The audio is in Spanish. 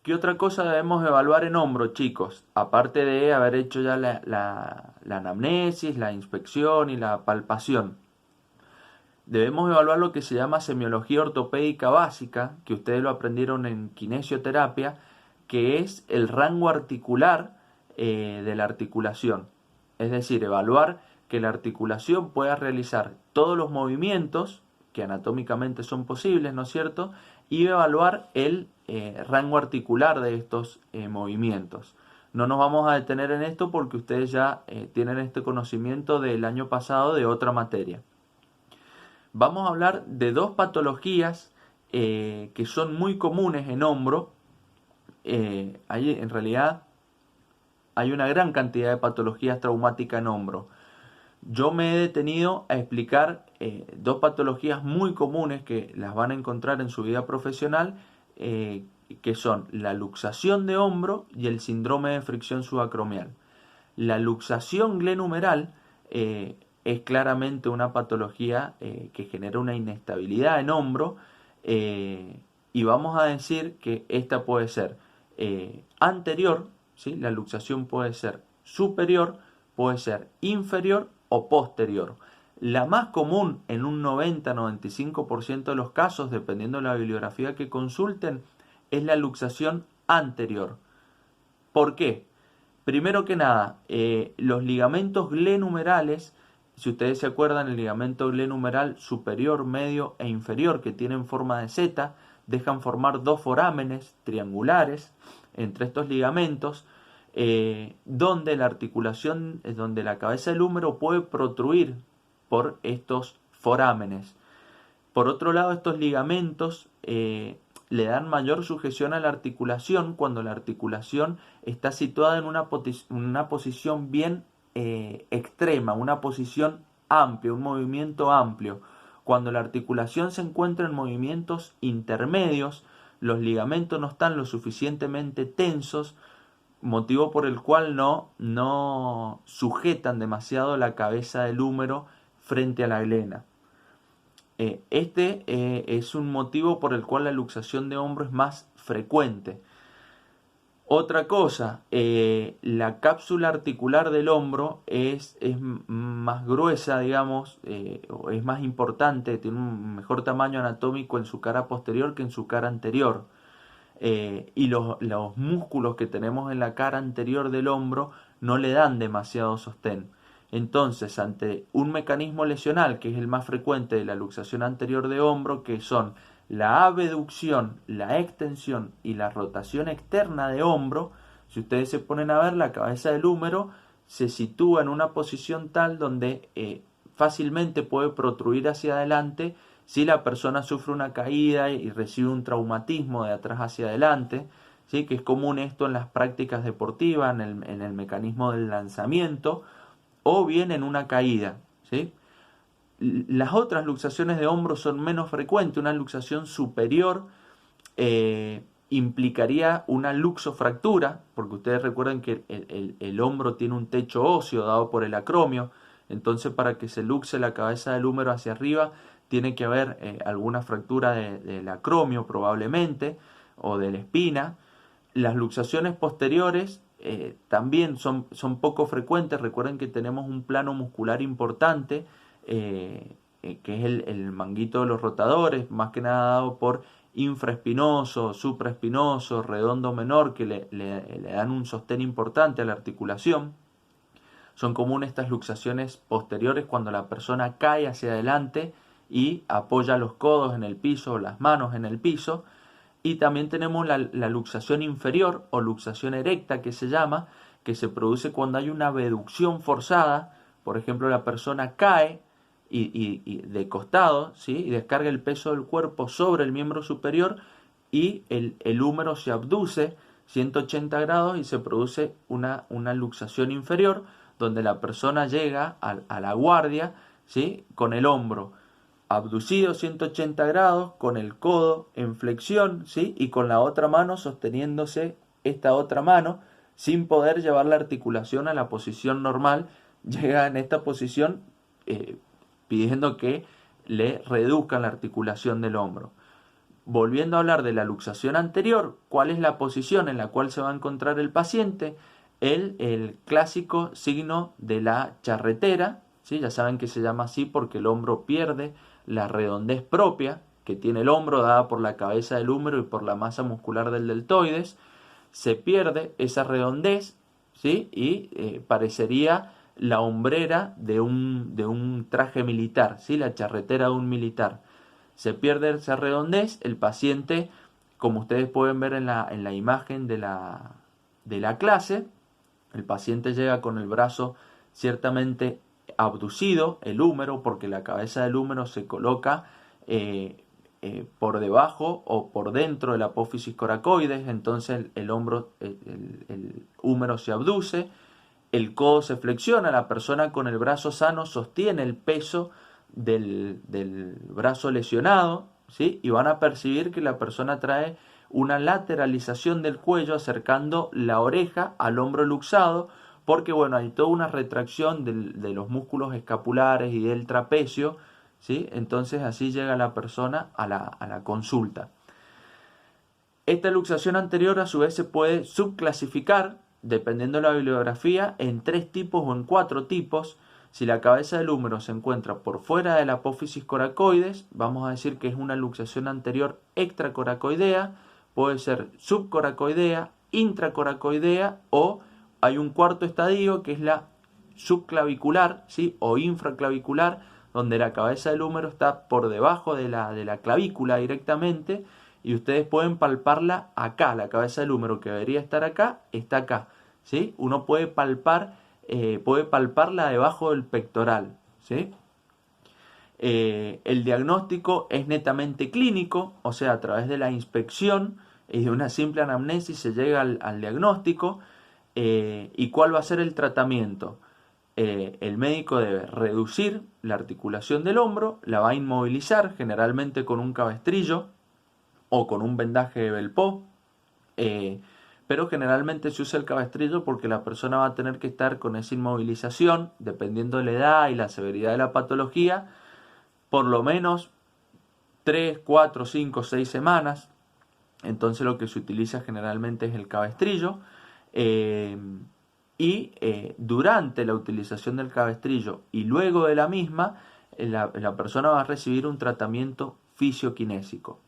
¿Qué otra cosa debemos evaluar en hombro, chicos? Aparte de haber hecho ya la anamnesis, la inspección y la palpación. Debemos evaluar lo que se llama semiología ortopédica básica, que ustedes lo aprendieron en kinesioterapia, que es el rango articular de la articulación. Es decir, evaluar que la articulación pueda realizar todos los movimientos que anatómicamente son posibles, ¿no es cierto? Y evaluar el rango articular de estos movimientos. No nos vamos a detener en esto porque ustedes ya tienen este conocimiento del año pasado de otra materia. Vamos a hablar de dos patologías que son muy comunes en hombro. En realidad hay una gran cantidad de patologías traumáticas en hombro. Yo me he detenido a explicar dos patologías muy comunes que las van a encontrar en su vida profesional, que son la luxación de hombro y el síndrome de fricción subacromial. La luxación glenumeral es claramente una patología que genera una inestabilidad en hombro, y vamos a decir que esta puede ser anterior, ¿sí? La luxación puede ser superior, puede ser inferior o posterior. La más común en un 90-95% de los casos, dependiendo de la bibliografía que consulten, es la luxación anterior. ¿Por qué? Primero que nada, los ligamentos glenumerales, si ustedes se acuerdan, el ligamento glenumeral superior, medio e inferior, que tienen forma de Z, dejan formar dos forámenes triangulares entre estos ligamentos, donde la articulación, donde la cabeza del húmero puede protruir por estos forámenes. Por otro lado, estos ligamentos le dan mayor sujeción a la articulación cuando la articulación está situada en una posición bien extrema, una posición amplia, un movimiento amplio. Cuando la articulación se encuentra en movimientos intermedios, los ligamentos no están lo suficientemente tensos, motivo por el cual no sujetan demasiado la cabeza del húmero frente a la glena. Este es un motivo por el cual la luxación de hombro es más frecuente. Otra cosa, la cápsula articular del hombro es más gruesa, digamos, es más importante, tiene un mejor tamaño anatómico en su cara posterior que en su cara anterior. Y los músculos que tenemos en la cara anterior del hombro no le dan demasiado sostén. Entonces, ante un mecanismo lesional, que es el más frecuente de la luxación anterior de hombro, que son la abducción, la extensión y la rotación externa de hombro, si ustedes se ponen a ver, la cabeza del húmero se sitúa en una posición tal donde fácilmente puede protruir hacia adelante si la persona sufre una caída y recibe un traumatismo de atrás hacia adelante, ¿sí? Que es común esto en las prácticas deportivas, en el mecanismo del lanzamiento, o bien en una caída, ¿sí? Las otras luxaciones de hombro son menos frecuentes. Una luxación superior implicaría una luxofractura, porque ustedes recuerden que el hombro tiene un techo óseo dado por el acromio. Entonces, para que se luxe la cabeza del húmero hacia arriba, tiene que haber alguna fractura del acromio probablemente, o de la espina. Las luxaciones posteriores también son poco frecuentes. Recuerden que tenemos un plano muscular importante, que es el manguito de los rotadores, más que nada dado por infraespinoso, supraespinoso, redondo menor, que le dan un sostén importante a la articulación. Son comunes estas luxaciones posteriores cuando la persona cae hacia adelante y apoya los codos en el piso o las manos en el piso. Y también tenemos la luxación inferior o luxación erecta, que se llama, que se produce cuando hay una abducción forzada. Por ejemplo, la persona cae y de costado, ¿sí? Y descarga el peso del cuerpo sobre el miembro superior, y el húmero se abduce 180 grados y se produce una luxación inferior, donde la persona llega a la guardia, ¿sí? Con el hombro abducido 180 grados, con el codo en flexión, ¿sí? Y con la otra mano sosteniéndose esta otra mano, sin poder llevar la articulación a la posición normal. Llega en esta posición pidiendo que le reduzcan la articulación del hombro. Volviendo a hablar de la luxación anterior, ¿cuál es la posición en la cual se va a encontrar el paciente? El clásico signo de la charretera, ¿sí? Ya saben que se llama así porque el hombro pierde la redondez propia que tiene el hombro, dada por la cabeza del húmero y por la masa muscular del deltoides. Se pierde esa redondez, ¿sí? Y parecería la hombrera de un traje militar, ¿sí? La charretera de un militar. Se pierde esa redondez, el paciente, como ustedes pueden ver en la imagen de la clase, el paciente llega con el brazo ciertamente abducido, el húmero, porque la cabeza del húmero se coloca por debajo o por dentro de la apófisis coracoides, entonces el hombro, el húmero se abduce, el codo se flexiona, la persona con el brazo sano sostiene el peso del brazo lesionado, ¿sí? Y van a percibir que la persona trae una lateralización del cuello acercando la oreja al hombro luxado, porque bueno, hay toda una retracción de los músculos escapulares y del trapecio, ¿sí? Entonces así llega la persona a la consulta. Esta luxación anterior a su vez se puede subclasificar, dependiendo de la bibliografía, en 3 tipos o en 4 tipos. Si la cabeza del húmero se encuentra por fuera de la apófisis coracoides, vamos a decir que es una luxación anterior extracoracoidea, puede ser subcoracoidea, intracoracoidea o hay un cuarto estadio que es la subclavicular, ¿sí? O infraclavicular, donde la cabeza del húmero está por debajo de la clavícula directamente y ustedes pueden palparla acá, la cabeza del húmero que debería estar acá, está acá, ¿sí? Uno puede palparla debajo del pectoral, ¿sí? El diagnóstico es netamente clínico, o sea, a través de la inspección y de una simple anamnesis se llega al diagnóstico. ¿Y cuál va a ser el tratamiento? El médico debe reducir la articulación del hombro, la va a inmovilizar generalmente con un cabestrillo o con un vendaje de Belpó, pero generalmente se usa el cabestrillo porque la persona va a tener que estar con esa inmovilización, dependiendo de la edad y la severidad de la patología, por lo menos 3, 4, 5, 6 semanas. Entonces lo que se utiliza generalmente es el cabestrillo. Durante la utilización del cabestrillo y luego de la misma, la persona va a recibir un tratamiento fisioquinésico.